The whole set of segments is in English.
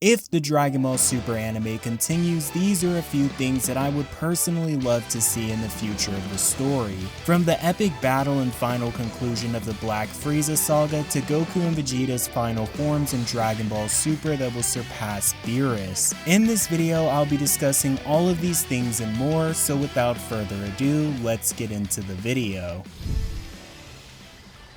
If the Dragon Ball Super anime continues, these are a few things that I would personally love to see in the future of the story. From the epic battle and final conclusion of the Black Frieza saga to Goku and Vegeta's final forms in Dragon Ball Super that will surpass Beerus. In this video, I'll be discussing all of these things and more, so without further ado, let's get into the video.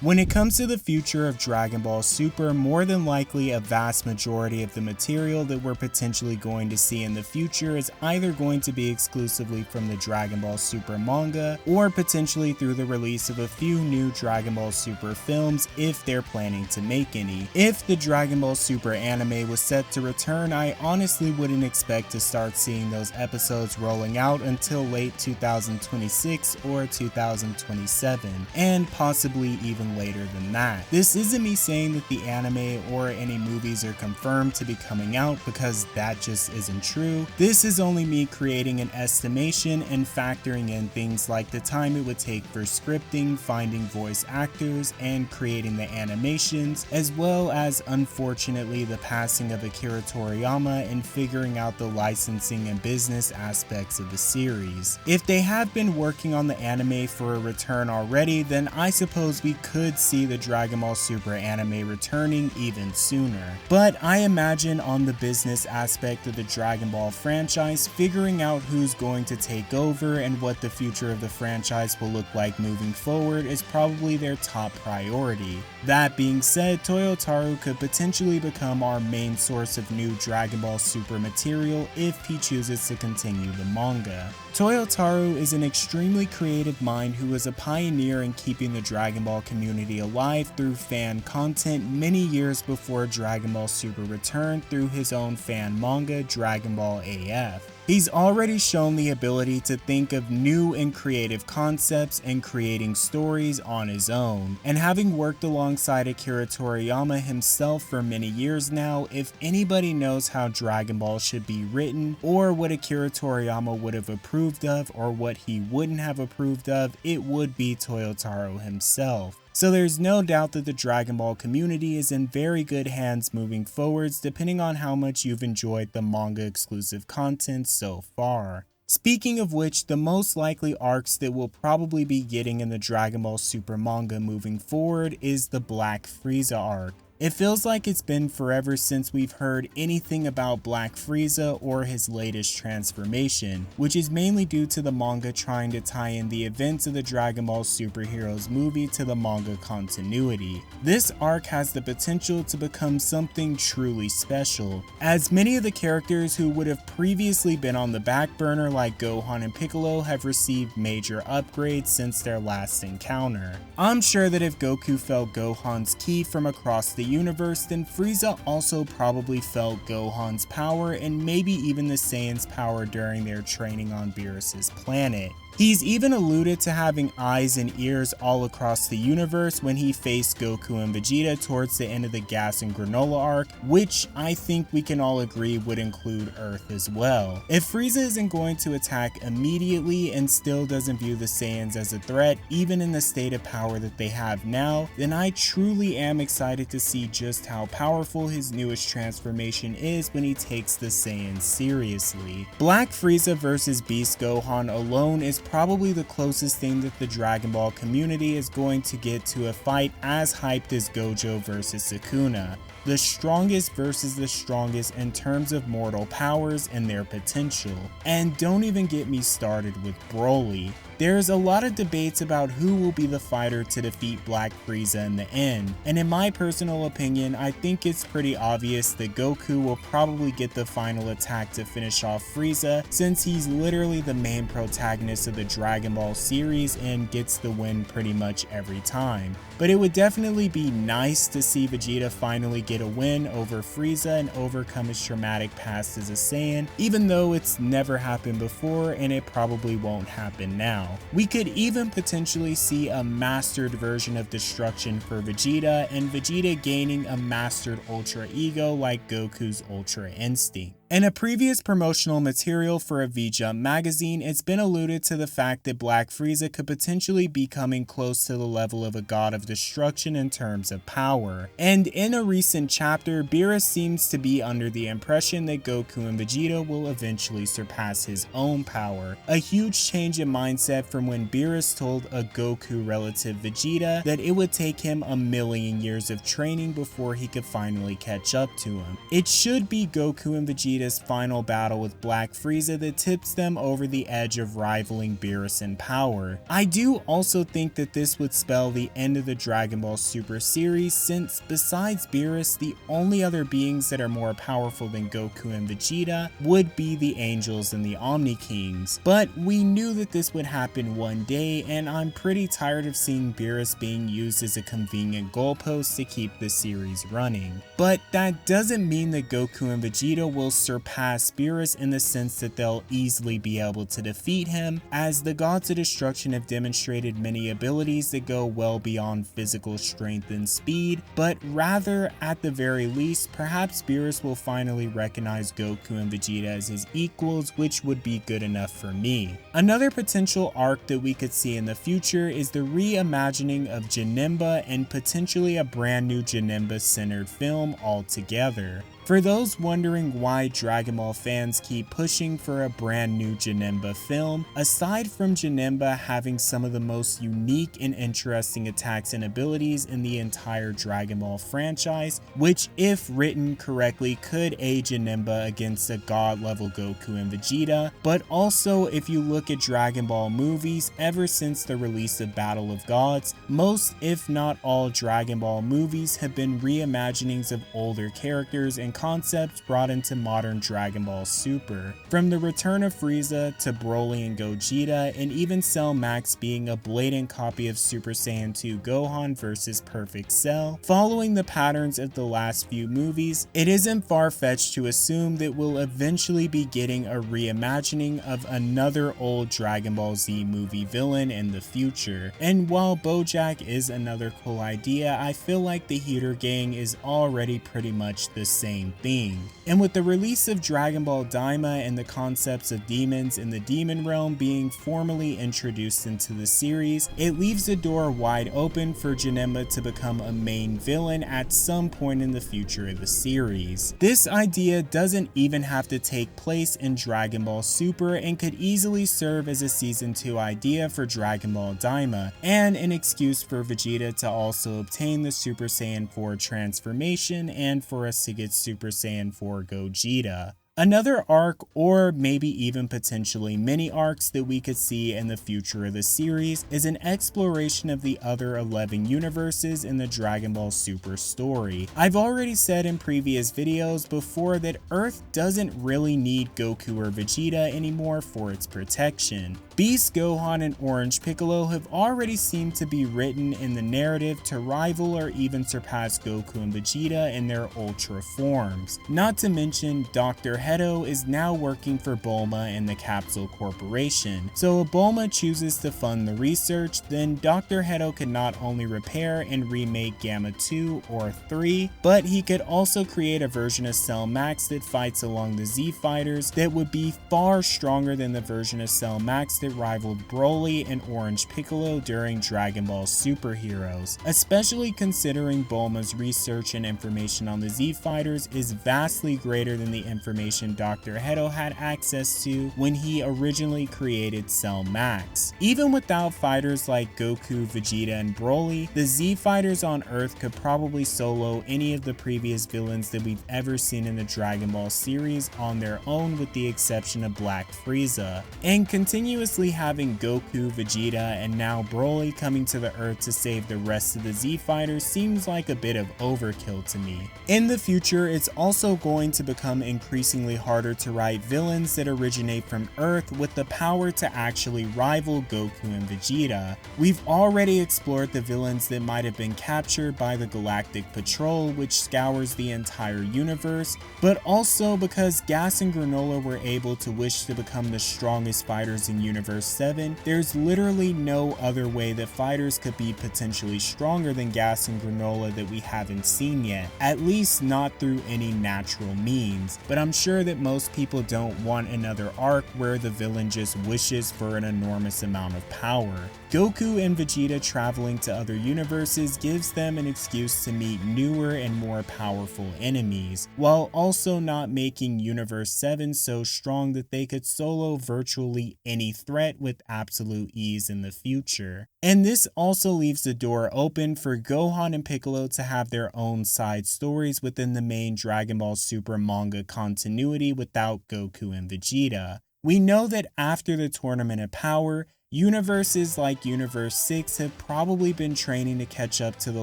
When it comes to the future of Dragon Ball Super, more than likely a vast majority of the material that we're potentially going to see in the future is either going to be exclusively from the Dragon Ball Super manga, or potentially through the release of a few new Dragon Ball Super films if they're planning to make any. If the Dragon Ball Super anime was set to return, I honestly wouldn't expect to start seeing those episodes rolling out until late 2026 or 2027, and possibly even later than that. This isn't me saying that the anime or any movies are confirmed to be coming out, because that just isn't true. This is only me creating an estimation and factoring in things like the time it would take for scripting, finding voice actors, and creating the animations, as well as, unfortunately, the passing of Akira Toriyama and figuring out the licensing and business aspects of the series. If they have been working on the anime for a return already, then I suppose we could see the Dragon Ball Super anime returning even sooner. But I imagine on the business aspect of the Dragon Ball franchise, figuring out who's going to take over and what the future of the franchise will look like moving forward is probably their top priority. That being said, Toyotaro could potentially become our main source of new Dragon Ball Super material if he chooses to continue the manga. Toyotaro is an extremely creative mind who was a pioneer in keeping the Dragon Ball community alive through fan content many years before Dragon Ball Super returned through his own fan manga, Dragon Ball AF. He's already shown the ability to think of new and creative concepts and creating stories on his own. And having worked alongside Akira Toriyama himself for many years now, if anybody knows how Dragon Ball should be written, or what Akira Toriyama would have approved of or what he wouldn't have approved of, it would be Toyotaro himself. So there's no doubt that the Dragon Ball community is in very good hands moving forwards, depending on how much you've enjoyed the manga exclusive content so far. Speaking of which, the most likely arcs that we'll probably be getting in the Dragon Ball Super manga moving forward is the Black Frieza arc. It feels like it's been forever since we've heard anything about Black Frieza or his latest transformation, which is mainly due to the manga trying to tie in the events of the Dragon Ball Superheroes movie to the manga continuity. This arc has the potential to become something truly special, as many of the characters who would have previously been on the back burner like Gohan and Piccolo have received major upgrades since their last encounter. I'm sure that if Goku felt Gohan's ki from across the universe, then Frieza also probably felt Gohan's power and maybe even the Saiyan's power during their training on Beerus's planet. He's even alluded to having eyes and ears all across the universe when he faced Goku and Vegeta towards the end of the Gas and Granola arc, which I think we can all agree would include Earth as well. If Frieza isn't going to attack immediately and still doesn't view the Saiyans as a threat, even in the state of power that they have now, then I truly am excited to see just how powerful his newest transformation is when he takes the Saiyans seriously. Black Frieza versus Beast Gohan alone is probably the closest thing that the Dragon Ball community is going to get to a fight as hyped as Gojo versus Sukuna. The strongest versus the strongest in terms of mortal powers and their potential. And don't even get me started with Broly. There's a lot of debates about who will be the fighter to defeat Black Frieza in the end, and in my personal opinion, I think it's pretty obvious that Goku will probably get the final attack to finish off Frieza, since he's literally the main protagonist of the Dragon Ball series and gets the win pretty much every time. But it would definitely be nice to see Vegeta finally get a win over Frieza and overcome his traumatic past as a Saiyan, even though it's never happened before and it probably won't happen now. We could even potentially see a mastered version of destruction for Vegeta, and Vegeta gaining a mastered Ultra Ego like Goku's Ultra Instinct. In a previous promotional material for a V-Jump magazine, it's been alluded to the fact that Black Frieza could potentially be coming close to the level of a god of destruction in terms of power. And in a recent chapter, Beerus seems to be under the impression that Goku and Vegeta will eventually surpass his own power. A huge change in mindset from when Beerus told a Goku relative Vegeta that it would take him 1,000,000 years of training before he could finally catch up to him. It should be Goku and Vegeta's final battle with Black Frieza that tips them over the edge of rivaling Beerus in power. I do also think that this would spell the end of the Dragon Ball Super series, since besides Beerus, the only other beings that are more powerful than Goku and Vegeta would be the Angels and the Omni Kings. But we knew that this would happen one day, and I'm pretty tired of seeing Beerus being used as a convenient goalpost to keep the series running. But that doesn't mean that Goku and Vegeta will surpass Beerus in the sense that they'll easily be able to defeat him, as the gods of destruction have demonstrated many abilities that go well beyond physical strength and speed, but rather, at the very least, perhaps Beerus will finally recognize Goku and Vegeta as his equals, which would be good enough for me. Another potential arc that we could see in the future is the reimagining of Janemba and potentially a brand new Janemba centered film altogether. For those wondering why Dragon Ball fans keep pushing for a brand new Janemba film, aside from Janemba having some of the most unique and interesting attacks and abilities in the entire Dragon Ball franchise, which if written correctly could aid Janemba against a god level Goku and Vegeta, but also if you look at Dragon Ball movies, ever since the release of Battle of Gods, most if not all Dragon Ball movies have been reimaginings of older characters and concepts brought into modern Dragon Ball Super. From the return of Frieza to Broly and Gogeta, and even Cell Max being a blatant copy of Super Saiyan 2 Gohan versus Perfect Cell. Following the patterns of the last few movies, it isn't far-fetched to assume that we'll eventually be getting a reimagining of another old Dragon Ball Z movie villain in the future. And while Bojack is another cool idea, I feel like the Heater Gang is already pretty much the same thing. And with the release of Dragon Ball Daima and the concepts of demons in the demon realm being formally introduced into the series, it leaves the door wide open for Janemba to become a main villain at some point in the future of the series. This idea doesn't even have to take place in Dragon Ball Super and could easily serve as a season 2 idea for Dragon Ball Daima, and an excuse for Vegeta to also obtain the Super Saiyan 4 transformation and for us to get Super Saiyan 4 Gogeta. Another arc, or maybe even potentially mini arcs that we could see in the future of the series, is an exploration of the other 11 universes in the Dragon Ball Super story. I've already said in previous videos before that Earth doesn't really need Goku or Vegeta anymore for its protection. Beast Gohan and Orange Piccolo have already seemed to be written in the narrative to rival or even surpass Goku and Vegeta in their Ultra forms. Not to mention, Dr. Hedo is now working for Bulma and the Capsule Corporation, so if Bulma chooses to fund the research, then Dr. Hedo could not only repair and remake Gamma 2 or 3, but he could also create a version of Cell Max that fights along the Z Fighters that would be far stronger than the version of Cell Max that rivaled Broly and Orange Piccolo during Dragon Ball Super Heroes, especially considering Bulma's research and information on the Z Fighters is vastly greater than the information Dr. Hedo had access to when he originally created Cell Max. Even without fighters like Goku, Vegeta, and Broly, the Z Fighters on Earth could probably solo any of the previous villains that we've ever seen in the Dragon Ball series on their own, with the exception of Black Frieza. And continuously having Goku, Vegeta, and now Broly coming to the Earth to save the rest of the Z Fighters seems like a bit of overkill to me. In the future, it's also going to become increasingly harder to write villains that originate from Earth with the power to actually rival Goku and Vegeta. We've already explored the villains that might have been captured by the Galactic Patrol, which scours the entire universe, but also because Gas and Granola were able to wish to become the strongest fighters in universe Universe 7, there's literally no other way that fighters could be potentially stronger than Gas and Granola that we haven't seen yet, at least not through any natural means. But I'm sure that most people don't want another arc where the villain just wishes for an enormous amount of power. Goku and Vegeta traveling to other universes gives them an excuse to meet newer and more powerful enemies, while also not making Universe 7 so strong that they could solo virtually any threat with absolute ease in the future. And this also leaves the door open for Gohan and Piccolo to have their own side stories within the main Dragon Ball Super manga continuity without Goku and Vegeta. We know that after the Tournament of Power, universes like Universe 6 have probably been training to catch up to the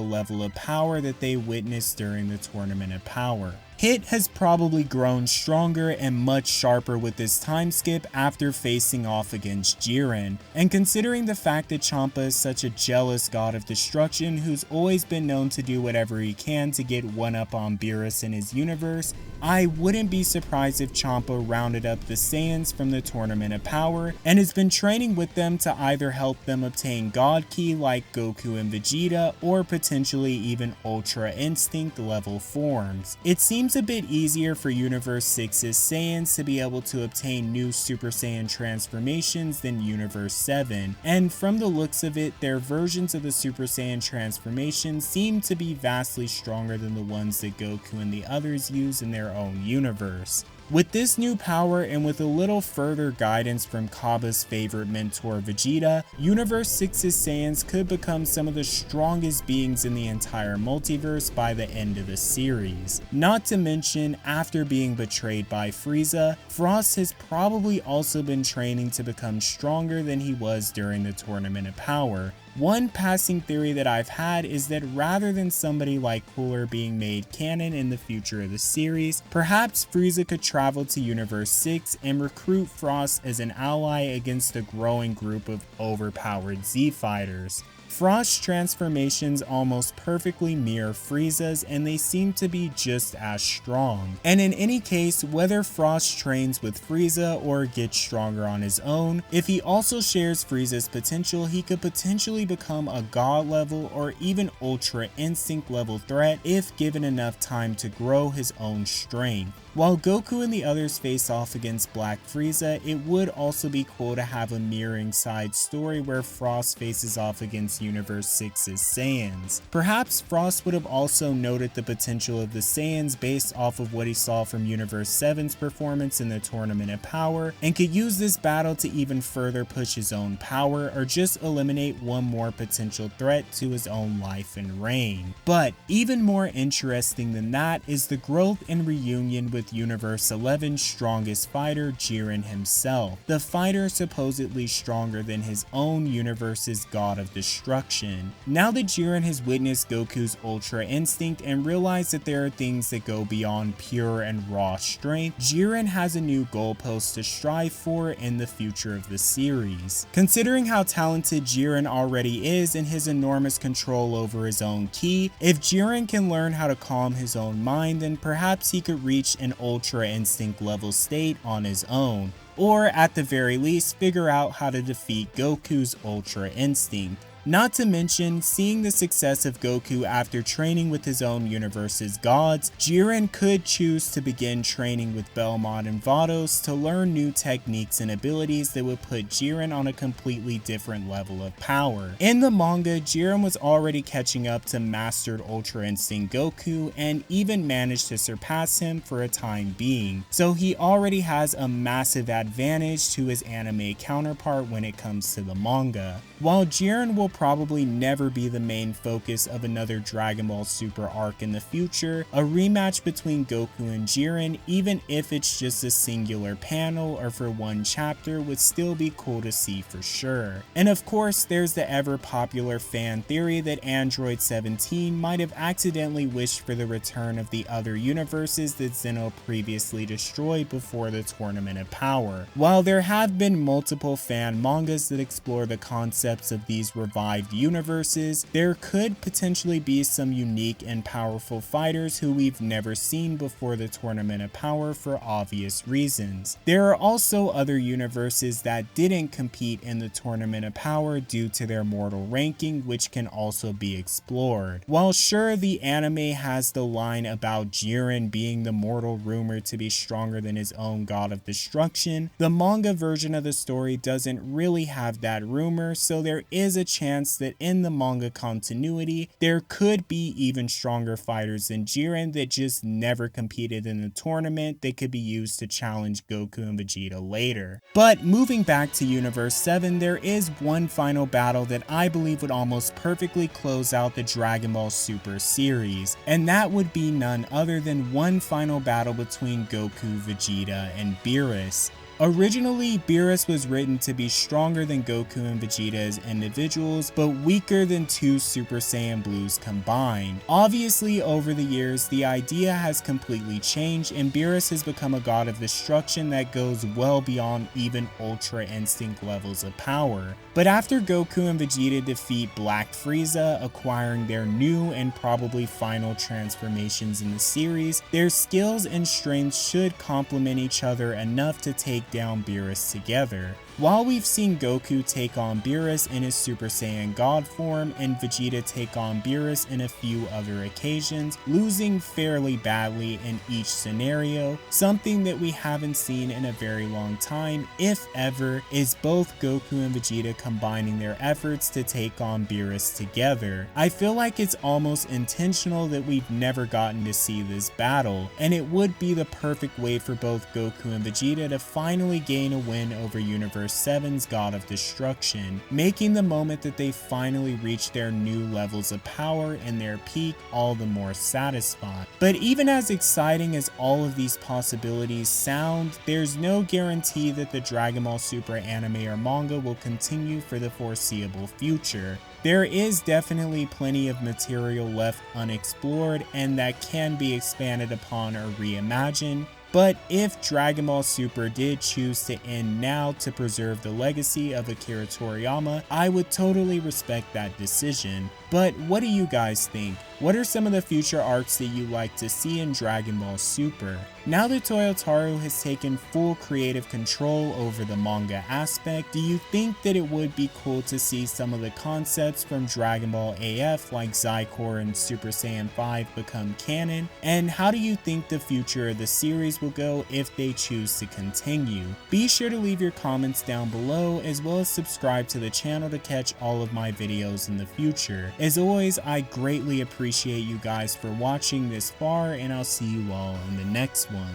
level of power that they witnessed during the Tournament of Power. Hit has probably grown stronger and much sharper with this time skip after facing off against Jiren, and considering the fact that Champa is such a jealous god of destruction who's always been known to do whatever he can to get one up on Beerus in his universe, I wouldn't be surprised if Champa rounded up the Saiyans from the Tournament of Power and has been training with them to either help them obtain God Ki like Goku and Vegeta, or potentially even Ultra Instinct level forms. It seems a bit easier for Universe 6's Saiyans to be able to obtain new Super Saiyan transformations than Universe 7, and from the looks of it, their versions of the Super Saiyan transformations seem to be vastly stronger than the ones that Goku and the others use in their own universe. With this new power and with a little further guidance from Cabba's favorite mentor Vegeta, Universe 6's Saiyans could become some of the strongest beings in the entire multiverse by the end of the series. Not to mention, after being betrayed by Frieza, Frost has probably also been training to become stronger than he was during the Tournament of Power. One passing theory that I've had is that rather than somebody like Cooler being made canon in the future of the series, perhaps Frieza could travel to Universe 6 and recruit Frost as an ally against a growing group of overpowered Z fighters. Frost's transformations almost perfectly mirror Frieza's, and they seem to be just as strong. And in any case, whether Frost trains with Frieza or gets stronger on his own, if he also shares Frieza's potential, he could potentially become a god level or even Ultra Instinct level threat if given enough time to grow his own strength. While Goku and the others face off against Black Frieza, it would also be cool to have a mirroring side story where Frost faces off against Universe 6's Saiyans. Perhaps Frost would have also noted the potential of the Saiyans based off of what he saw from Universe 7's performance in the Tournament of Power, and could use this battle to even further push his own power or just eliminate one more potential threat to his own life and reign. But even more interesting than that is the growth and reunion with Universe 11's strongest fighter, Jiren himself, the fighter supposedly stronger than his own universe's god of destruction. Now that Jiren has witnessed Goku's Ultra Instinct and realized that there are things that go beyond pure and raw strength, Jiren has a new goalpost to strive for in the future of the series. Considering how talented Jiren already is and his enormous control over his own ki, if Jiren can learn how to calm his own mind, then perhaps he could reach an Ultra Instinct level state on his own, or at the very least figure out how to defeat Goku's Ultra Instinct. Not to mention, seeing the success of Goku after training with his own universe's gods, Jiren could choose to begin training with Belmont and Vados to learn new techniques and abilities that would put Jiren on a completely different level of power. In the manga, Jiren was already catching up to mastered Ultra Instinct Goku and even managed to surpass him for a time being, so he already has a massive advantage to his anime counterpart when it comes to the manga. While Jiren will probably never be the main focus of another Dragon Ball Super arc in the future, a rematch between Goku and Jiren, even if it's just a singular panel or for one chapter, would still be cool to see for sure. And of course, there's the ever popular fan theory that Android 17 might have accidentally wished for the return of the other universes that Zeno previously destroyed before the Tournament of Power. While there have been multiple fan mangas that explore the concepts of these revised survived universes, there could potentially be some unique and powerful fighters who we've never seen before the Tournament of Power for obvious reasons. There are also other universes that didn't compete in the Tournament of Power due to their mortal ranking, which can also be explored. While sure, the anime has the line about Jiren being the mortal rumored to be stronger than his own god of destruction, the manga version of the story doesn't really have that rumor, so there is a chance that in the manga continuity, there could be even stronger fighters than Jiren that just never competed in the tournament that could be used to challenge Goku and Vegeta later. But moving back to Universe 7, there is one final battle that I believe would almost perfectly close out the Dragon Ball Super series, and that would be none other than one final battle between Goku, Vegeta, and Beerus. Originally, Beerus was written to be stronger than Goku and Vegeta as individuals, but weaker than two Super Saiyan Blues combined. Obviously, over the years, the idea has completely changed, and Beerus has become a god of destruction that goes well beyond even Ultra Instinct levels of power. But after Goku and Vegeta defeat Black Frieza, acquiring their new and probably final transformations in the series, their skills and strengths should complement each other enough to take down Beerus together. While we've seen Goku take on Beerus in his Super Saiyan God form and Vegeta take on Beerus in a few other occasions, losing fairly badly in each scenario, something that we haven't seen in a very long time, if ever, is both Goku and Vegeta combining their efforts to take on Beerus together. I feel like it's almost intentional that we've never gotten to see this battle, and it would be the perfect way for both Goku and Vegeta to finally gain a win over Universe 7's God of Destruction, making the moment that they finally reach their new levels of power and their peak all the more satisfying. But even as exciting as all of these possibilities sound, there's no guarantee that the Dragon Ball Super anime or manga will continue for the foreseeable future. There is definitely plenty of material left unexplored and that can be expanded upon or reimagined. But if Dragon Ball Super did choose to end now to preserve the legacy of Akira Toriyama, I would totally respect that decision. But what do you guys think? What are some of the future arcs that you like to see in Dragon Ball Super? Now that Toyotarou has taken full creative control over the manga aspect, do you think that it would be cool to see some of the concepts from Dragon Ball AF like Zycor and Super Saiyan 5 become canon? And how do you think the future of the series will go if they choose to continue? Be sure to leave your comments down below, as well as subscribe to the channel to catch all of my videos in the future. As always, I greatly appreciate you guys for watching this far, and I'll see you all in the next one.